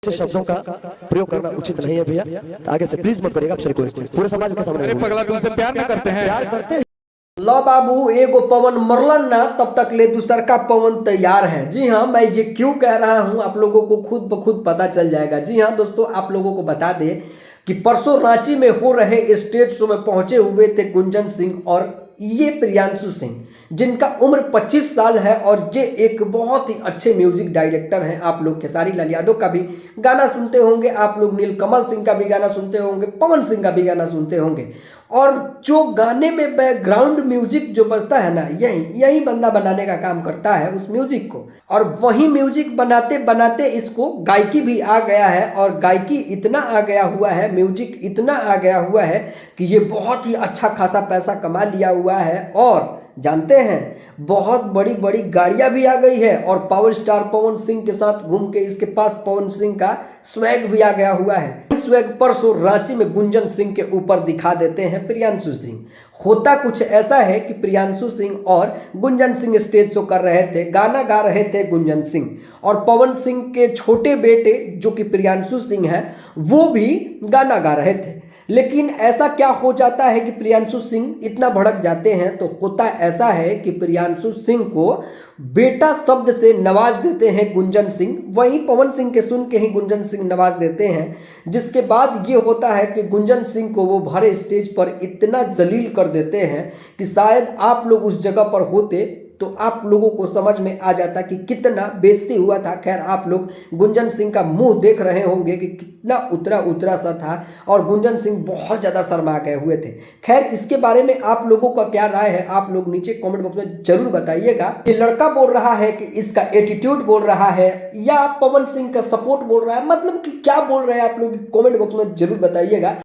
ऐसे शब्दों का प्रयोग करना उचित नहीं है भैया। आगे से प्लीज मत करिएगा, आपसे रिक्वेस्ट है पूरे समाज के सामने। अरे पगला, तुमसे प्यार ना करते हैं? प्यार करते हैं। लो बाबू एगो पवन मरलन ना तब तक ले दूसर का पवन तैयार है। जी हाँ, मैं ये क्यों कह रहा हूँ आप लोगों को खुद ब खुद पता चल जाएगा। जी हाँ दोस्तों, आप लोगों को बता दें कि परसों रांची में हो रहे स्टेज शो में पहुंचे हुए थे गुंजन सिंह और ये प्रियांशु सिंह, जिनका उम्र 25 साल है और ये एक बहुत ही अच्छे म्यूजिक डायरेक्टर हैं। आप लोग खेसारी लाल यादव का भी गाना सुनते होंगे, आप लोग नीलकमल सिंह का भी गाना सुनते होंगे, पवन सिंह का भी गाना सुनते होंगे। और जो गाने में बैकग्राउंड म्यूजिक जो बजता है ना, यही बंदा बनाने का काम करता है उस म्यूजिक को। और वही म्यूजिक बनाते बनाते इसको गायकी भी आ गया है और गायकी इतना आ गया हुआ है, म्यूजिक इतना आ गया हुआ है कि ये बहुत ही अच्छा खासा पैसा कमा लिया हुआ है। और जानते हैं बहुत बड़ी बड़ी गाड़ियां भी आ गई है और पावर स्टार पवन सिंह के साथ घूम के इसके पास पवन सिंह का स्वैग भी आ गया हुआ है। इस स्वैग परसों रांची में गुंजन सिंह के ऊपर दिखा देते हैं प्रियांशु सिंह। होता कुछ ऐसा है कि प्रियांशु सिंह और गुंजन सिंह स्टेज शो कर रहे थे, गाना गा रहे थे गुंजन सिंह, और पवन सिंह के छोटे बेटे जो कि प्रियांशु सिंह हैं वो भी गाना गा रहे थे। लेकिन ऐसा क्या हो जाता है कि प्रियांशु सिंह इतना भड़क जाते हैं, तो होता ऐसा है कि प्रियांशु सिंह को बेटा शब्द से नवाज देते हैं गुंजन सिंह। वहीं पवन सिंह के सुन के ही गुंजन सिंह नवाज देते हैं, जिसके बाद ये होता है कि गुंजन सिंह को वो भरे स्टेज पर इतना जलील कर देते हैं कि शायद आप लोग उस जगह पर होते तो आप लोगों को समझ में आ जाता कि कितना बेइज्जती हुआ था। खैर, आप लोग गुंजन सिंह का मुंह देख रहे होंगे कि कितना उतरा उतरा सा था और गुंजन सिंह बहुत ज़्यादा शर्मा गए हुए थे। खैर, इसके बारे में आप लोगों का क्या राय है आप लोग नीचे कमेंट बॉक्स में जरूर बताइएगा। कि लड़का बोल रहा है कि इसका एटीट्यूड बोल रहा है या पवन सिंह का सपोर्ट बोल रहा है, मतलब कि क्या बोल रहे हैं आप लोग कमेंट बॉक्स में जरूर बताइएगा।